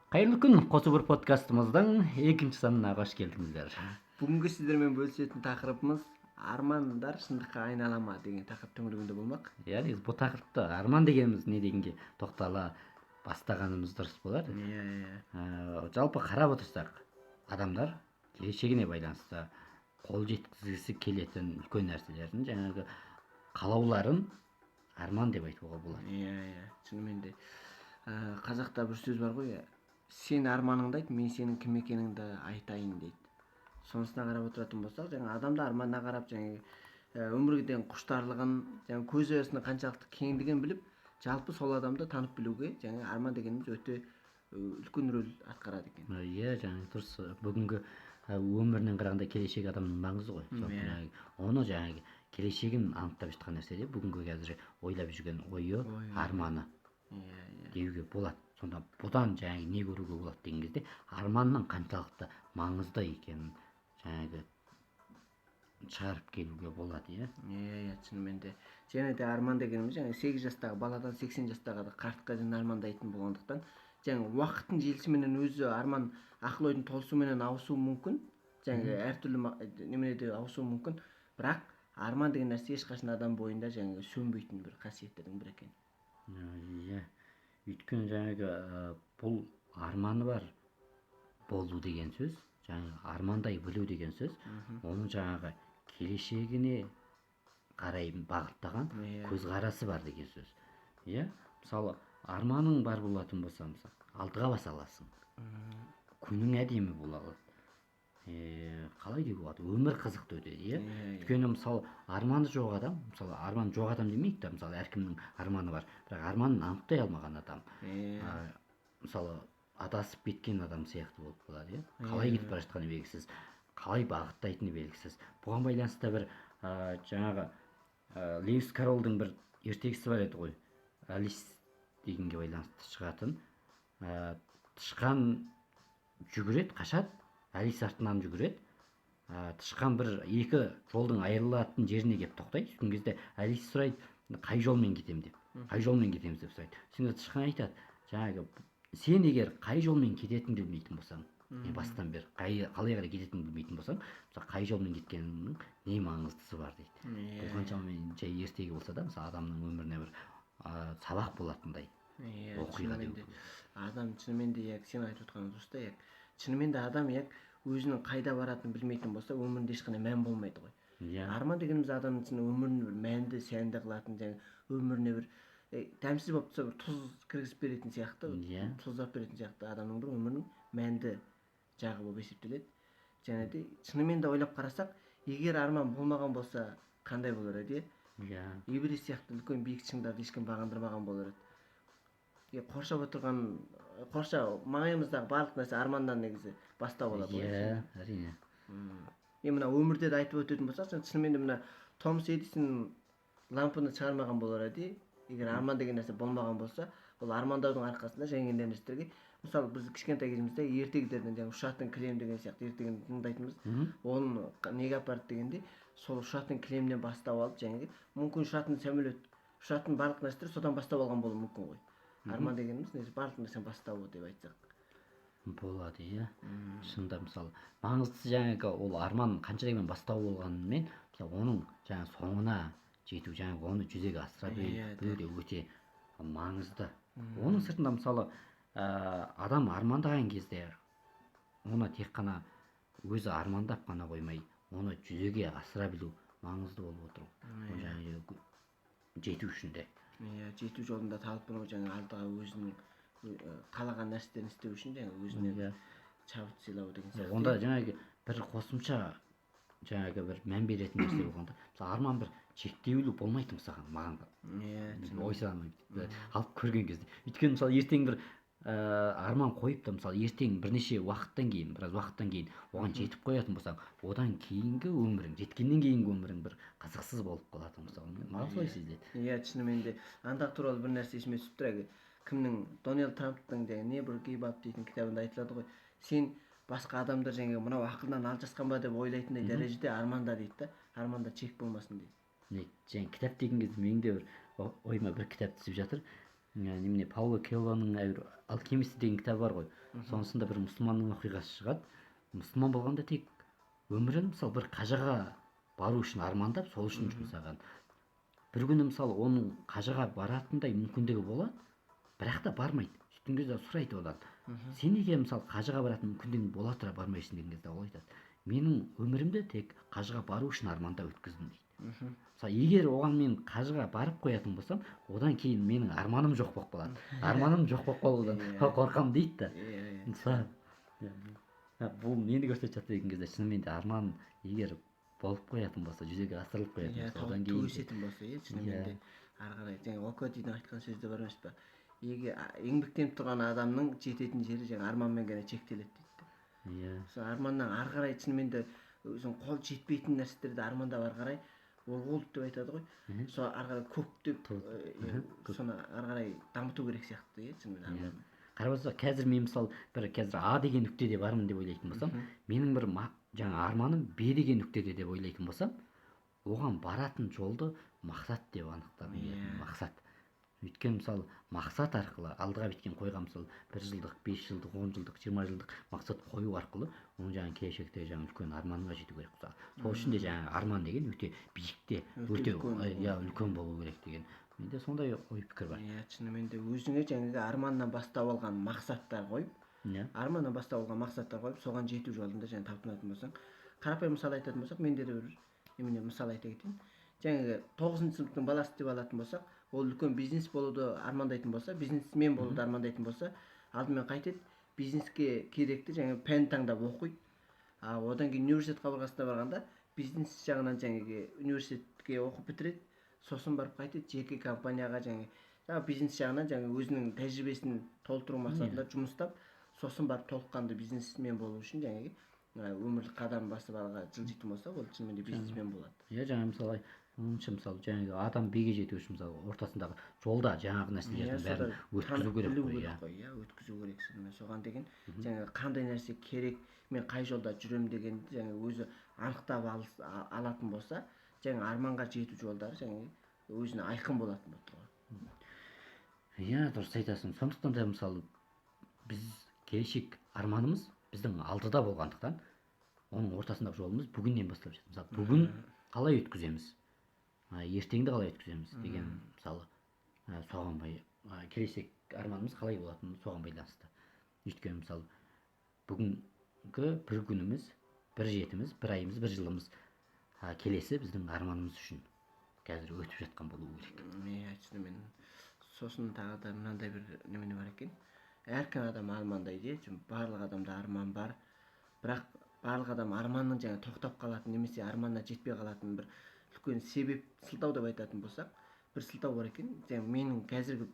Кайырлы күн, Косу бір подкастымыздың екінші санына қош келдіңіздер. Бүгінгі сіздермен бөлісетін тақырыбымыз армандар шындыққа айнала ма деген тақырып төңірегінде болмақ. Иә, негізі бұл тақырыпты арман дегеніміз не дегенге тоқтала бастағанымыз дұрыс болар. Жалпы қарап отырсақ, адамдар келешегіне байланысты қол жеткізгісі келетін үлкен нәрселерін, жаңағы қалауларын арман деп айтуға болады. Шынымен де қазақта бір сөз бар ғой, сен арманыңды айт, мен сенің кім екеніңді айтайын дейді. Сонысына қарап отыратын болсақ, жаңа адамда арманына қарап, жаңа өмірге деген құштарлығын, жаңа көз өрісінің қаншалықты кеңдігін біліп, жалпы сол адамды танып білуге, жаңа арман дегеніміз өте үлкен рөл атқарады екен. Иә, жаңа дұрыс. Бүгінгі өмірінен қарағанда келешек адамның маңызы ғой. Оны жаңағы келешегін анықтап жатқан нәрсе де бүгінгі қазір ойлап жүрген ойы, арманы деуге болады. Сонда бұдан жаңағы не көруге болады деген кезде арманның қаншалықты маңызды екенін жаңағы шығарып келуге болады. Шынымен де. Және де арман дегеніміз жаңа 8 жастағы баладан 80 жастағы қартқа дейін армандайтын болғандықтан, жаңа уақыттың желісіменен өзі арман ақыл ойдың толысуменен ауысуы мүмкін. Жаңа әртүрлі неменеде ауысуы мүмкін. Бірақ арман деген нәрсе ешқашан адам бойында жаңа сөнбейтін бір қасиеттердің бірі екен. Өйткені жаңағы бұл арманы бар болу деген сөз, жаңағы армандай білу деген сөз, оның жаңағы келешегіне қарай бағыттаған көзқарасы бар деген сөз. Мысалы, арманың бар болатын болса, алдыға баса аласың. Күнің әдемі болады. Қалай деуге болады, өмір қызықты өтеді. Өйткені мысалы арманы жоқ адам, мысалы арманы жоқ адам демейік та, мысалы әркімнің арманы бар, бірақ арманын анықтай алмаған адам, мысалы адасып кеткен адам сияқты болып қалады. Қалай кетіп бара жатқаны белгісіз, қалай бағыттайтыны белгісіз. Бұған байланысты бір жаңағы Льюис Карролдың бір ертегісі бар еді ғой, Алис дегенге байланысты шығатын. Тышқан жүгіреді, қашады, Алис артынан жүгіреді. Тышқан екі жолдың айырылатын жеріне келіп тоқтайды. Сол кезде Алис сұрайды, қай жолмен кетемін деп. Қай жолмен кетеміз деп сұрайды. Сонда тышқан айтады, жаңағы сен егер қай жолмен кететініңді білмейтін болсаң, бастан бері қалай қарай кететініңді білмейтін болсаң, мысалы қай жолмен кеткеніңнің не маңыздысы бар дейді. Бұл қаншалықты жай ертегі болса да, мысалы адамның өміріне бір сабақ болатындай оқиға деу. Адам шынымен де сен айтып отқан дұрыс та, шынымен де адам өзінің қайда баратынын білмейтін болса, өмірінде ешқандай мән болмайды ғой. Арман дегеніміз адамның ішіне өмірін бір мәнді, сәнді қылатын, өміріне бір дәмсіз болып тұрса бір тұз кіргізіп беретін сияқты, тұздап беретін сияқты адамның бір өмірінің мәнді жағы болып есептеледі. Және де шынымен де ойлап қарасақ, егер арман болмаған болса қандай болар еді? Эверест сияқты үлкен биік шыңдарды ешкім бағындырмаған болар еді. Қоршап отырған, маңайымыздағы барлық нәрсе арманнан негізі бастау болады. Әрине. Мына өмірде де айтып өтетін болсақ, шынымен де мына Томас Эдисон лампыны шығармаған болар еді. Егер арман деген нәрсе болмаған болса, ол армандаудың арқасында жаңа нәрселерге, мысалы біз кішкентай кезімізде ертегілерден ұшатын кілем деген сияқты ертегіні тыңдайтынбыз. Оны неге апарды дегенде, сол ұшатын кілемнен бастап алып, мүмкін ұшатын барлық нәрселер содан бастап алған болуы мүмкін ғой. Арман дегеніміз барлық нәрсенің бастауы деп айтсақ болады. Шынында мысалы маңыздысы жаңағы ол арман қанша дегенмен бастау болғанымен, оның жаңағы соңына жету, жаңағы оны жүзеге асыра білу де өте маңызды. Оның сыртында мысалы адам армандаған кезде оны тек қана өзі армандап қана қоймай, оны жүзеге асыра білу маңызды болып отыр. Жаңағы жету үшін де. Жету жолында талпыну, алдыға өзінің қалаған нәрселерін істеу үшін өзіне шабыт сыйлау деген сияқты. Онда бір қосымша бір мән беретін нәрсе болғанда, мысалы арман бір шектеулі болмайды маған ойсырамайды алып көрген кезде. Өйткені мысалы ертең бір арман қойып та, мысалы ертең біраз уақыттан кейін оған жетіп қоятын болсаң, одан кейінгі өмірің, жеткеннен кейінгі өмірің бір қызықсыз болып қалатын мысалы. Маған солай сезіледі. Шынымен де андақ туралы бір нәрсе есіме түсіп тұр. Кімнің, Дональд Трамптың Never Give Up дейтін кітабында айтылады ғой, сен басқа адамдар мынау ақылдан алжасқан ба деп ойлайтындай дәрежеде арманда дейді да, арманда чек болмасын дейді. Кітап деген кезде менің де бір ойыма бір кітап түсіп жатыр. Немене Пауло Коэльоның алхимист деген кітабы бар ғой. Сонысында бір мұсылманның оқиғасы шығады. Мұсылман болғанда тек өмірін мысалы бір қажаға бару үшін армандап, сол үшін жұмсаған. Бір күні мысалы оның қажаға баратындай мүмкіндігі болады, бірақ та бармайды. Сөйткен кезде сұрайды одан: сен неге мысалы қажыға баратын мүмкіндігің бола тұра бармайсың деген кезде ол айтады: менің өмірімді тек қажыға бару үшін армандап өткіздім дейді. Мысалы егер оған мен қажыға барып қоятын болсам, одан кейін менің арманым жоқ болып қалады. Арманым жоқ болып қалудан қорқамын дейді да. Мысалы бұл нені көрсетіп жатыр деген кезде, шынымен де арман егер болып қоятын болса, жүзеге асырылып қоятын болса, одан кейін өсетін болса, шынымен де ары қарай жаңа Окодидің айтқан сөзде бар емес па? Егер еңбектеніп тұрған адамның жететін жері жаңа арманмен ғана шектеледі дейді. Сол арманнан ары қарай шынымен де өзің қол жетпейтін нәрселерді армандап ары қарай ол деп айтады ғой. Сол ары қарай көптеп соны ары қарай дамыту керек сияқты, шынымен арман. Қарап отырсақ, қазір мен мысалы бір қазір А деген нүктеде бармын деп ойлайтын болсам, менің бір жаңа арманым Б деген нүктеде деп ойлайтын болсам, оған баратын жолды мақсат деп анықтадым. Мақсат. Өйткені мысалы мақсат арқылы алдыға біткен қойған мысалы 1 жылдық, 5 жылдық, 10 жылдық, 20 жылдық мақсат қою арқылы оның жаңа келешекте жаңа үлкен арманға жету керек. Сол үшін де жаңа арман деген өте биікте, өте үлкен болу керек деген. Менде сондай ой пікір бар. Шынымен де өзіңе жаңағы арманнан бастап алған мақсаттар қойып, арманнан бастап алған мақсаттар қойып, соған жету жолында жаңа талпынатын болсаң, қарапайым мысал айтатын болсақ, менде де бір немене мысал айта кетейін. Жаңағы 9-шы сыныптың баласы деп алатын болсақ, ол үлкен бизнес болуды армандайтын болса, бизнесмен болуды армандайтын болса, алдымен қайтеді, бизнеске керекті жаңағы пән таңдап оқиды. Одан кейін университет қабырғасына барғанда бизнес жағынан жаңағы университетке оқып бітіреді. Сосын барып қайтеді, жеке компанияға жаңағы бизнес жағынан жаңағы өзінің тәжірибесін толтыру мақсатында жұмыстап, сосын барып толыққанды бизнесмен болу үшін жаңағы өмірлік қадам басып алға жылжитын болса, ол шынымен де бизнесмен болады. Жаңа мысалы мысалы жаңағы адам биге жету үшін мысалы ортасындағы жолда жаңағы нәрселердің бәрін өткізу керек қой. Өткізу керек. Соған деген жаңағы қандай нәрсе керек, мен қай жолда жүремін дегенді жаңағы өзі анықтап алатын болса, жаңа арманға жету жолдары жаңағы өзіне айқын болатын болады. Дұрыс айтасың. Сондықтан да мысалы біз келешек арманымыз біздің алдыда болғандықтан, оның ортасындағы жолымыз бүгіннен бастап жатыр. Мысалы бүгін қалай өткіземіз, ертеңді қалай өткіземіз деген мысалы соған келешек арманымыз қалай болатыны соған байланысты. Өйткені мысалы бүгінгі бір күніміз, бір жетіміз, бір айымыз, бір жылымыз келесі біздің арманымыз үшін қазір өтіп жатқан болуы керек. Шынымен. Сосын тағы да мынандай бір немене бар екен. Әркім адам армандайды, барлық адамда арман бар. Бірақ барлық адам арманның жаңа тоқтап қалатын немесе арманына жетпей қалатын бір үлкен себеп сылтау деп айтатын болсақ, бір сылтау бар екен. Жаңа менің қазіргі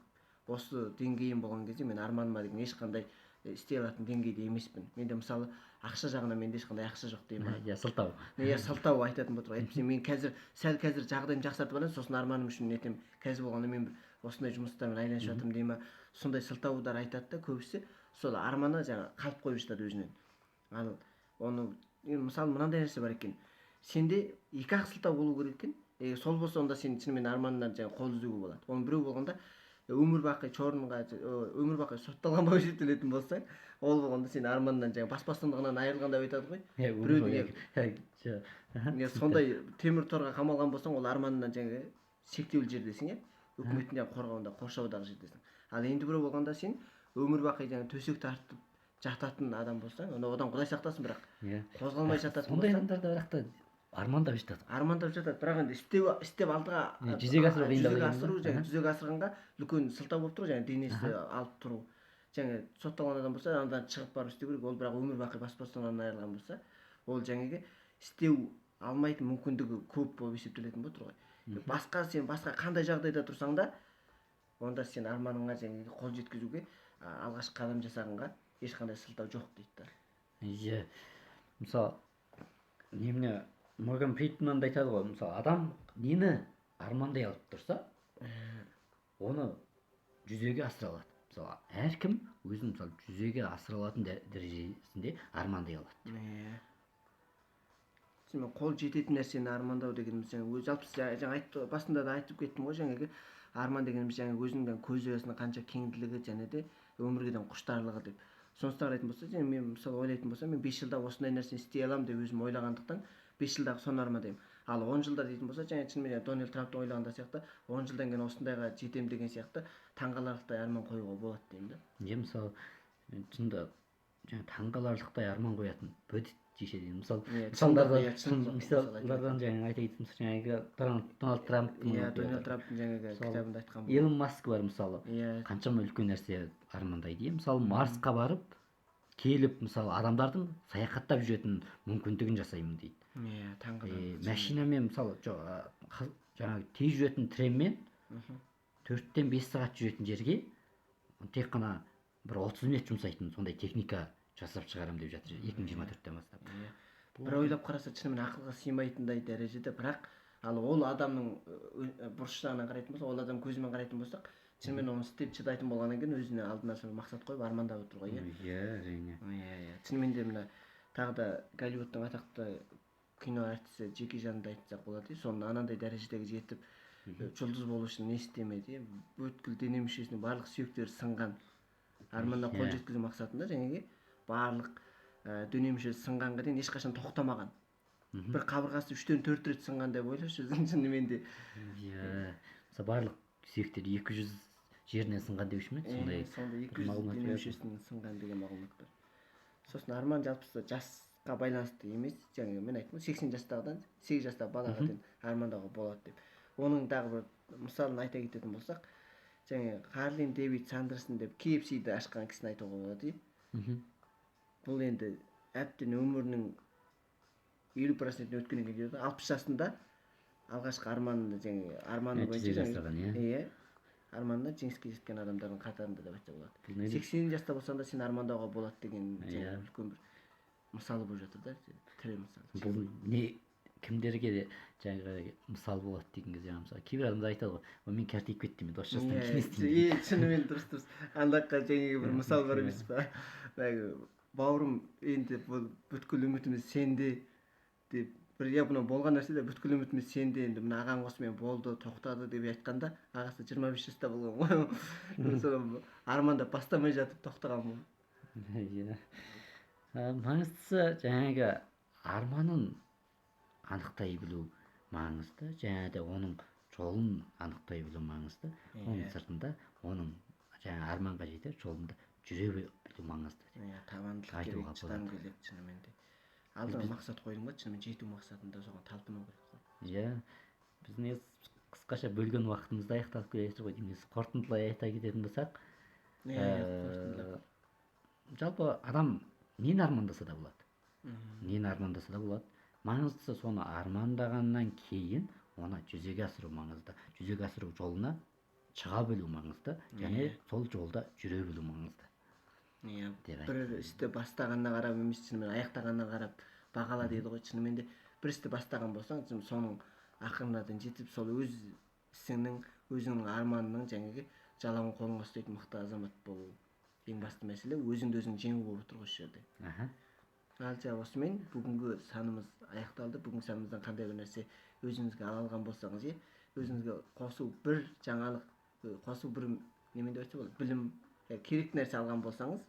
осы деңгейім болған кезде мен арманыма деген ешқандай істей алатын деңгейде емеспін. Менде мысалы ақша жағынан менде ешқандай ақша жоқ деймін. Сылтау. Сылтау айтатын болдық. Әйтпесе мен қазір жағдайымды жақсартып алайын, сосын арманым үшін нетем. Қазір болғанда мен бір осындай жұмыстармен айналысып жатырмын деймін. Сондай сылтаудар айтады да көбісі сол арманы жаңа қалып қойып жатады өзінен. Ал оны мысалы мынандай нәрсе бар екен. Сенде екі-ақ сылтау болу керек екен. Сол болса онда сен шынымен арманыңнан жаңа қол үзуге болады. Оның біреу болғанда өмір бақи сотталған болып есептелетін болсаң, ол болғанда сен арманнан жаңа бас бостандығынан айырылған деп айтады ғой. Біреудің сондай темір торға қамалған болсаң, ол арманынан жаңа шектеулі жердесің, үкіметтің жаңа қорғауында, қоршаудағы жердесің. Ал енді біреу болғанда сен өмір бақи жаңа төсек тартып жататын адам болсаң, одан Құдай сақтасын, бірақ қозғалмай жататын болсаң, сондай адамдар да бірақ та армандап жатады. Бірақ енді істеп алдыға жүзеге жүзеге асырғанға үлкен сылтау болып тұр, жаңа денесі алып тұру. Жаңа сотталған адам болса, андан шығып барып істеу керек. Ол бірақ өмір бақи бас бостандығынан айырылған болса, ол жаңағы істеу алмайтын мүмкіндігі көп болып есептелетін болып тұр ғой. Сен басқа қандай жағдайда тұрсаң да, онда сен арманыңа жаңағы қол жеткізуге алғашқы қадам жасағанға ешқандай сылтау жоқ дейді. Мысалы, немене Морган Фриман айтады ғой, мысалы адам нені армандай алып тұрса, оны жүзеге асыра алады. Мысалы, әркім өзін мысалы жүзеге асыра алатын дәрежесінде армандай алады. Чынымен қол жететін нәрсені армандау дегеніміз жаңа жалпы жаңа айтты басында да айтып кеттім ғой жаңағы арман дегеніміз жаңа өзіңнің көзқарасының қанша кеңділігі және де өмірге деген құштарлығы деп. Сонысына қарайтын болса жаңа мен мысалы ойлайтын болсам мен 5 жылда осындай нәрсені істей аламын деп өзім ойлағандықтан 5 жылдағы соны армандаймын. Ал 10 жылда дейтін болса жаңа шынымен Дональд Трамптың ойлағанда сияқты 10 жылдан кейін осындайға жетемін деген сияқты таңғаларлықтай арман қоюға болады деймін да. Мысалы шынында жаңа таңғаларлықтай арман қоятын бөтет жеше деймін. Мысалдардан жаңа айта кетсем жаңағы Дональд Трамп, Дональд Трамптың жаңағы кітабында айтқан Илон Маск бар мысалы. Қаншама үлкен нәрсе армандайды. Мысалы Марсқа барып келіп мысалы адамдардың саяхаттап жүретін мүмкіндігін жасаймын дейді. Машинамен мысалы жаңағы тез жүретін тренмен 4-тен 5 сағат жүретін жерге тек қана бір 30 минут жұмсайтын сондай техника жасап шығарам деп жатыр 2024-тен бастап. Бір ойлап қараса шынымен ақылға сыймайтындай дәрежеде, бірақ ал ол адамның бұрыш жағынан қарайтын болсақ, ол адам көзімен қарайтын болсақ, шынымен оны істеп шыдайтын болғаннан кейін өзіне алдына сол мақсат қойып армандап отыр ғой, әрине. Шынымен де мына тағы да Голливудтың атақты кино артисі Джеки Чанды айтсақ болады, соны анандай дәрежедегі жетіп жұлдыз болу үшін не істемеді, бүткіл дене мүшесінің барлық сүйектері сынған, арманына қол жеткізу мақсатында жаңағы барлық дене мүшесі сынғанға дейін ешқашан тоқтамаған. Бір қабырғасы 3-тен 4 рет сынған деп ойлашы, шынымен де. Мысалы барлық сүйектер 200 жерінен сынған деуші ме? Сондай 200 дене мүшесінің сынған деген мағлұмат бар. Сосын арман жалпысы жасқа байланысты емес, жаңағы мен айттым 80 жастағыдан 8 жастағы балаға дейін армандауға болады деп. Оның дағы бір мысалын айта кететін болсақ, жаңағы Харлин Дэвид Сандерсон деп KFC-ді ашқан кісіні айтуға болады. Бұл енді әбден өмірінің 50%-ін өткеннен кейін 60 жасында алғашқы арманы бойынша арманына жеңіске жеткен адамдардың қатарында деп айтса болады. 80 жаста болсаң да сен армандауға болады деген үлкен бір мысалы болып жатыр да, тірі мысалы. Бұл не кімдерге де жаңағы мысал болады деген кезде мысалы кейбір адамдар айтады ғой, мен кәртейіп кеттім, мен 30 жастан кейін істеймін. Шынымен дұрыс. Андаққа жаңағы бір мысал бар емес па? Бауырым, енді бұл бүткіл үмітіміз сенде деп бір бұны болған нәрсе де бүткіл үмітіміз сенде, енді мына ағаң осымен болды, тоқтады деп айтқанда, ағасы 25 жаста болған ғой. Сол арманда бастамай жатып тоқтаған бұл. Маңыздысы жаңағы арманын анықтай білу маңызды, және де оның жолын анықтай білу маңызды. Оның сыртында оның жаңа арманға жетер жолында жүре білу маңызды. Табандылық керек, шыдам керек шынымен де. Алдыға мақсат қойдың ба, шынымен жету мақсатында соған талпыну керек қой. Біздің қысқаша бөлген уақытымызда аяқталып келе жатыр ғой дейміз. Қорытындылай айта кететін болсақ, жалпы адам нені армандаса да болады. Маңыздысы соны армандағаннан кейін оны жүзеге асыру маңызды. Жүзеге асыру жолына шыға білу маңызды, және сол жолда жүре білу маңызды. Бір істі бастағанына қарап емес, шынымен аяқтағанына қарап бағала дейді ғой. Шынымен де бір істі бастаған болсаң, соның ақырына дейін жетіп, сол өз ісіңнің, өзіңнің арманының жаңағы жалауын қолыңа ұстайтын мықты азамат болу. Ең басты мәселе өзіңді өзің жеңу болып отыр осы жерде. Ал осымен бүгінгі санымыз аяқталды. Бүгінгі санымыздан қандай бір нәрсе өзіңізге ала алған болсаңыз, өзіңізге қосу бір жаңалық, қосу бір немен деп айтса болады, білім, керек нәрсе алған болсаңыз,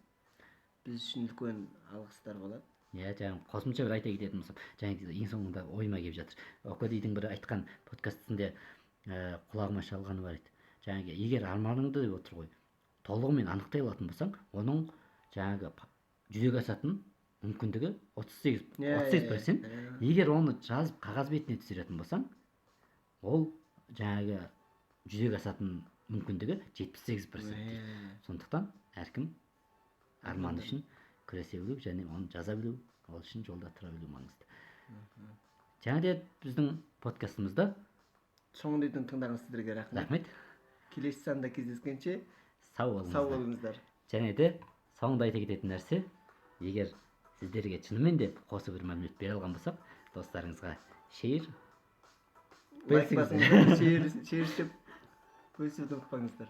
біз үшін үлкен алғыстар болады. Жаңағы қосымша бір айта кететін болсам, жаңағы ең соңында ойыма келіп жатыр. Окадидің бір айтқан подкастында құлағыма шалғаны бар еді. Жаңағы егер арманыңды деп отыр ғой, толығымен анықтай алатын болсаң, оның жаңағы жүзеге асатын мүмкіндігі 38%. Егер оны жазып қағаз бетіне түсіретін болсаң, ол жаңағы жүзеге асатын мүмкіндігі 78%. Сондықтан әркім арман үшін күресе білу және оны жаза білу, ол үшін жолда тұра білу маңызды. Және де біздің подкастымызда соңына дейін тыңдағансыздарыңызға рахмет. Келесі санда кездескенше сау болыңыздар. Және де соңында айта кететін нәрсе, егер сіздерге шынымен де қосы бір мәлімет бере алған болсақ, достарыңызға шеир бөлісіңіздер. Шеир деп бөлісуді ұмытпаңыздар.